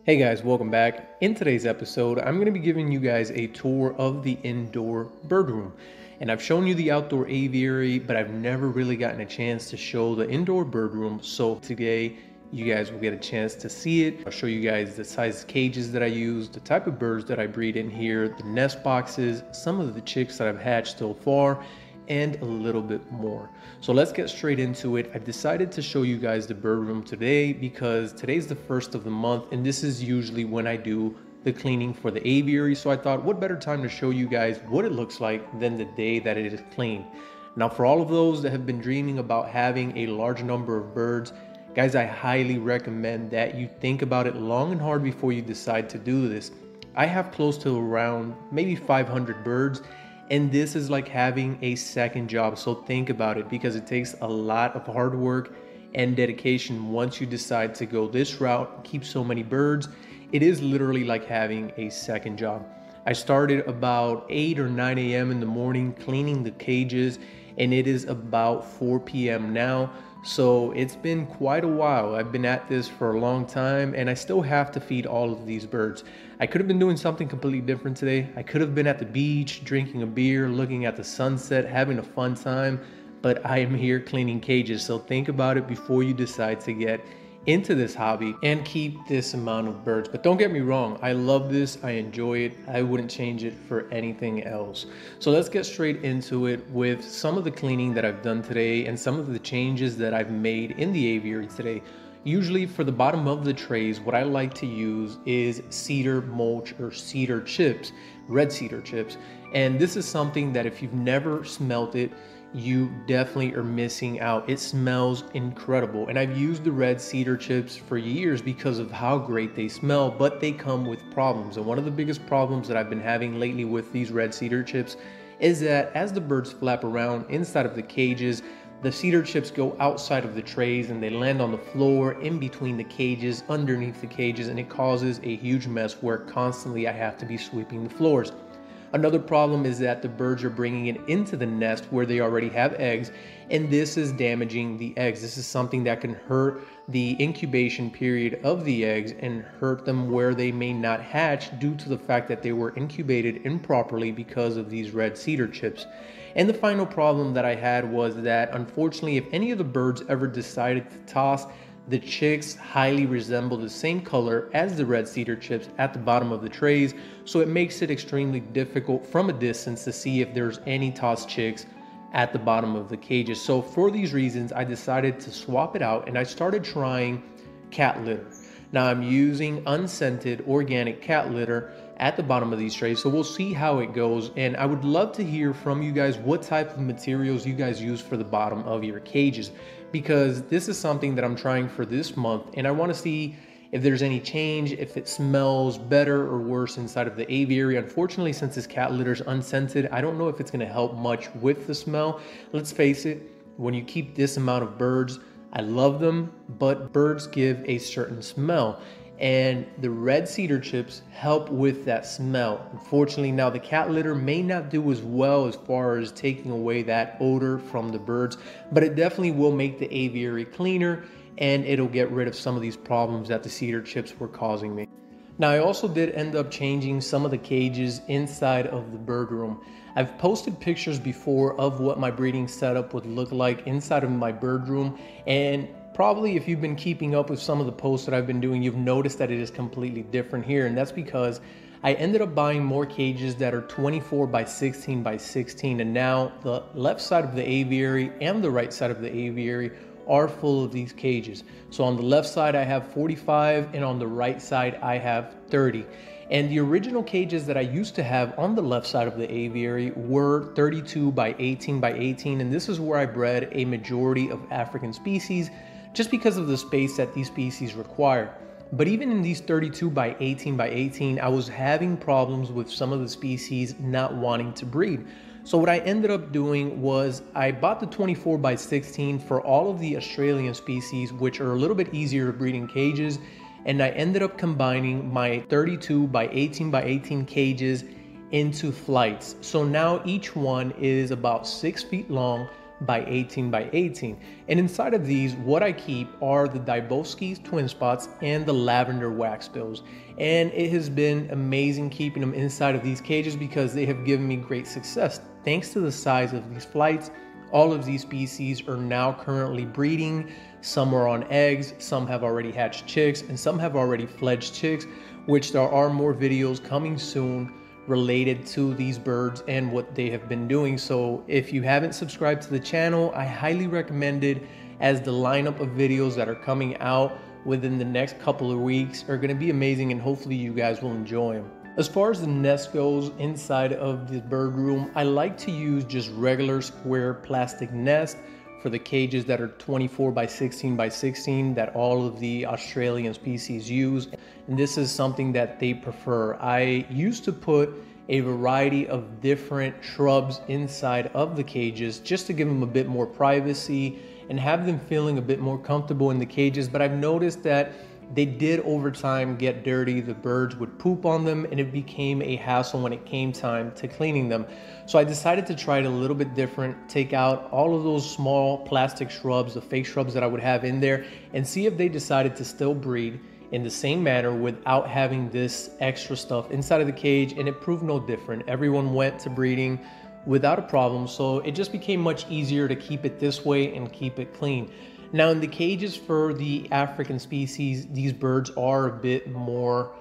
Hey guys, welcome back. In today's episode, I'm going to be giving you guys a tour of the indoor bird room. And I've shown you the outdoor aviary, but I've never really gotten a chance to show the indoor bird room. So today, you guys will get a chance to see it. I'll show you guys the size cages that I use, the type of birds that I breed in here, the nest boxes, some of the chicks that I've hatched so far, and a little bit more. So let's get straight into it. I decided to show you guys the bird room today because today's the first of the month, and this is usually when I do the cleaning for the aviary. So I thought, what better time to show you guys what it looks like than the day that it is clean. Now, for all of those that have been dreaming about having a large number of birds, guys, I highly recommend that you think about it long and hard before you decide to do this. I have close to around maybe 500 birds, and this is like having a second job. So think about it, because it takes a lot of hard work and dedication once you decide to go this route, keep so many birds. It is literally like having a second job. I started about 8 or 9 a.m. in the morning cleaning the cages, and it is about 4 p.m. now. So it's been quite a while. I've been at this for a long time, and I still have to feed all of these birds. I could have been doing something completely different today. I could have been at the beach, drinking a beer, looking at the sunset, having a fun time, but I am here cleaning cages. So think about it before you decide to get into this hobby and keep this amount of birds. But don't get me wrong, I love this, I enjoy it, I wouldn't change it for anything else. So let's get straight into it with some of the cleaning that I've done today and some of the changes that I've made in the aviary today. Usually for the bottom of the trays, what I like to use is cedar mulch or cedar chips, red cedar chips. And this is something that if you've never smelt it, you definitely are missing out. It smells incredible, and I've used the red cedar chips for years because of how great they smell, but they come with problems. And one of the biggest problems that I've been having lately with these red cedar chips is that as the birds flap around inside of the cages, the cedar chips go outside of the trays and they land on the floor, in between the cages, underneath the cages, and it causes a huge mess where constantly I have to be sweeping the floors. Another problem is that the birds are bringing it into the nest where they already have eggs, and this is damaging the eggs. This is something that can hurt the incubation period of the eggs and hurt them where they may not hatch due to the fact that they were incubated improperly because of these red cedar chips. And the final problem that I had was that, unfortunately, if any of the birds ever decided to toss, the chicks highly resemble the same color as the red cedar chips at the bottom of the trays, so it makes it extremely difficult from a distance to see if there's any tossed chicks at the bottom of the cages. So for these reasons, I decided to swap it out, and I started trying cat litter. Now I'm using unscented organic cat litter at the bottom of these trays, so we'll see how it goes. And I would love to hear from you guys what type of materials you guys use for the bottom of your cages, because this is something that I'm trying for this month, and I want to see if there's any change, if it smells better or worse inside of the aviary. Unfortunately, since this cat litter is unscented, I don't know if it's going to help much with the smell. Let's face it, when you keep this amount of birds, I love them, but birds give a certain smell, and the red cedar chips help with that smell. Unfortunately, now the cat litter may not do as well as far as taking away that odor from the birds, but it definitely will make the aviary cleaner, and it'll get rid of some of these problems that the cedar chips were causing me. Now, I also did end up changing some of the cages inside of the bird room. I've posted pictures before of what my breeding setup would look like inside of my bird room, and probably if you've been keeping up with some of the posts that I've been doing, you've noticed that it is completely different here, and that's because I ended up buying more cages that are 24 by 16 by 16, and now the left side of the aviary and the right side of the aviary are full of these cages. So on the left side I have 45, and on the right side I have 30. And the original cages that I used to have on the left side of the aviary were 32 by 18 by 18, and this is where I bred a majority of African species just because of the space that these species require. But even in these 32 by 18 by 18, I was having problems with some of the species not wanting to breed. So what I ended up doing was I bought the 24 by 16 for all of the Australian species, which are a little bit easier to breed in cages, and I ended up combining my 32 by 18 by 18 cages into flights. So now each one is about 6 feet long, by 18 by 18. And inside of these, what I keep are the Dybowski's twin spots and the lavender wax bills. And it has been amazing keeping them inside of these cages because they have given me great success. Thanks to the size of these flights, all of these species are now currently breeding. Some are on eggs, some have already hatched chicks, and some have already fledged chicks, which there are more videos coming soon related to these birds and what they have been doing. So if you haven't subscribed to the channel, I highly recommend it, as the lineup of videos that are coming out within the next couple of weeks are going to be amazing, and hopefully you guys will enjoy them. As far as the nest goes inside of the bird room, I like to use just regular square plastic nest for the cages that are 24 by 16 by 16 that all of the Australian species use. And this is something that they prefer. I used to put a variety of different shrubs inside of the cages just to give them a bit more privacy and have them feeling a bit more comfortable in the cages. But I've noticed that they did over time get dirty. The birds would poop on them and it became a hassle when it came time to cleaning them. So I decided to try it a little bit different, take out all of those small plastic shrubs, the fake shrubs that I would have in there, and see if they decided to still breed in the same manner without having this extra stuff inside of the cage. And it proved no different. Everyone went to breeding without a problem. So it just became much easier to keep it this way and keep it clean. Now in the cages for the African species, these birds are a bit more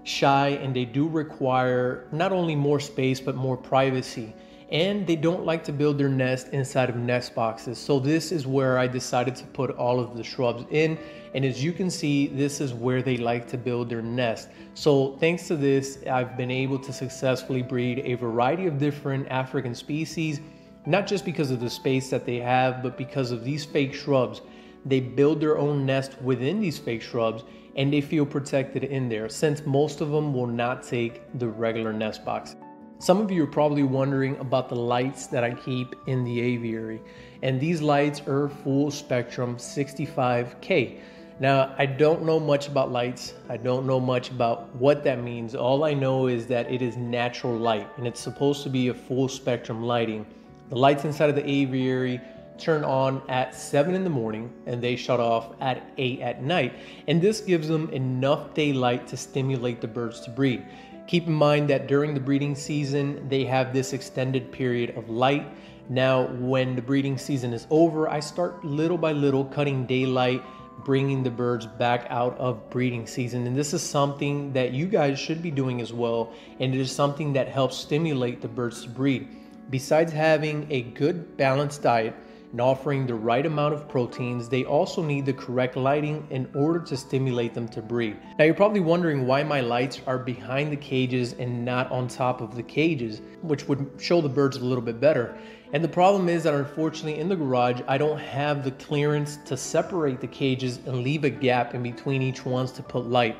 shy and they do require not only more space but more privacy. And they don't like to build their nest inside of nest boxes. So this is where I decided to put all of the shrubs in. And as you can see, this is where they like to build their nest. So thanks to this, I've been able to successfully breed a variety of different African species, not just because of the space that they have, but because of these fake shrubs. They build their own nest within these fake shrubs and they feel protected in there, since most of them will not take the regular nest box. Some of you are probably wondering about the lights that I keep in the aviary, and these lights are full spectrum 65K. Now, I don't know much about lights. I don't know much about what that means. All I know is that it is natural light and it's supposed to be a full spectrum lighting. The lights inside of the aviary turn on at 7 in the morning and they shut off at 8 at night. And this gives them enough daylight to stimulate the birds to breed. Keep in mind that during the breeding season, they have this extended period of light. Now, when the breeding season is over, I start little by little cutting daylight, bringing the birds back out of breeding season. And this is something that you guys should be doing as well. And it is something that helps stimulate the birds to breed. Besides having a good balanced diet and offering the right amount of proteins, they also need the correct lighting in order to stimulate them to breed. Now you're probably wondering why my lights are behind the cages and not on top of the cages, which would show the birds a little bit better. And the problem is that unfortunately in the garage, I don't have the clearance to separate the cages and leave a gap in between each ones to put light.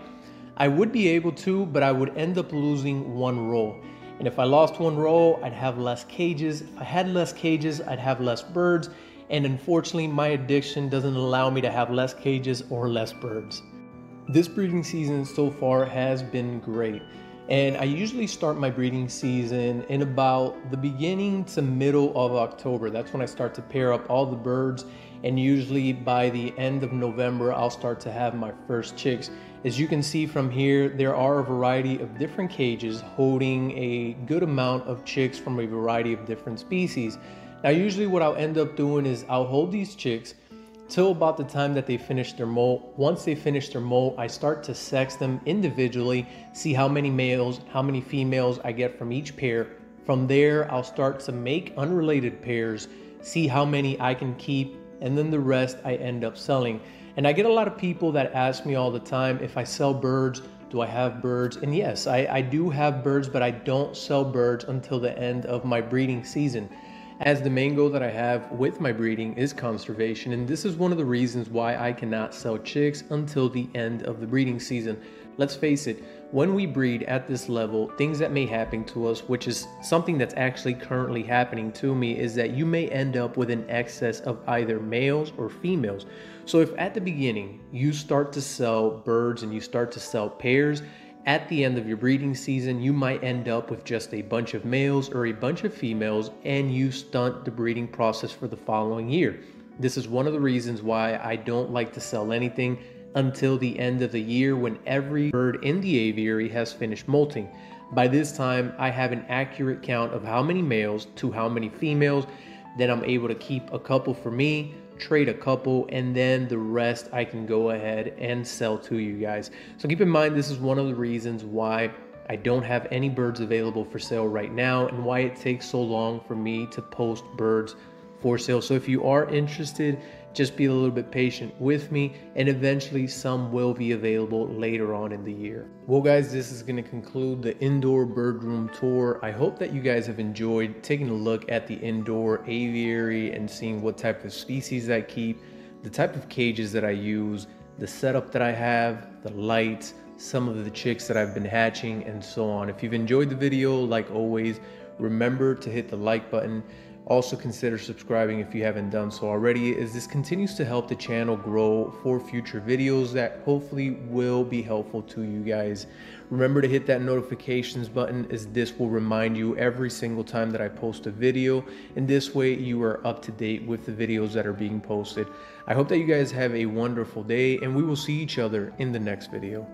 I would be able to, but I would end up losing one row. And if I lost one row, I'd have less cages. If I had less cages, I'd have less birds. And unfortunately, my addiction doesn't allow me to have less cages or less birds. This breeding season so far has been great. And I usually start my breeding season in about the beginning to middle of October. That's when I start to pair up all the birds. And usually by the end of November, I'll start to have my first chicks. As you can see from here, there are a variety of different cages holding a good amount of chicks from a variety of different species. Now, usually what I'll end up doing is I'll hold these chicks till about the time that they finish their molt. Once they finish their molt, I start to sex them individually, see how many males, how many females I get from each pair. From there, I'll start to make unrelated pairs, see how many I can keep, and then the rest I end up selling. And I get a lot of people that ask me all the time, if I sell birds, do I have birds? And yes, I do have birds, but I don't sell birds until the end of my breeding season, as the main goal that I have with my breeding is conservation. And this is one of the reasons why I cannot sell chicks until the end of the breeding season. Let's face it, when we breed at this level, things that may happen to us, which is something that's actually currently happening to me, is that you may end up with an excess of either males or females. So if at the beginning you start to sell birds and you start to sell pairs, At the end of your breeding season, you might end up with just a bunch of males or a bunch of females, and you stunt the breeding process for the following year. This is one of the reasons why I don't like to sell anything until the end of the year, when every bird in the aviary has finished molting. By this time, I have an accurate count of how many males to how many females. Then I'm able to keep a couple for me, trade a couple, and then the rest I can go ahead and sell to you guys. So keep in mind, this is one of the reasons why I don't have any birds available for sale right now, and why it takes so long for me to post birds for sale. So if you are interested, just be a little bit patient with me, and eventually some will be available later on in the year. Well guys, this is going to conclude the indoor bird room tour. I hope that you guys have enjoyed taking a look at the indoor aviary and seeing what type of species I keep, the type of cages that I use, the setup that I have, the lights, some of the chicks that I've been hatching, and so on. If you've enjoyed the video, like always, remember to hit the like button. Also consider subscribing if you haven't done so already, as this continues to help the channel grow for future videos that hopefully will be helpful to you guys. Remember to hit that notifications button, as this will remind you every single time that I post a video, and this way you are up to date with the videos that are being posted. I hope that you guys have a wonderful day, and we will see each other in the next video.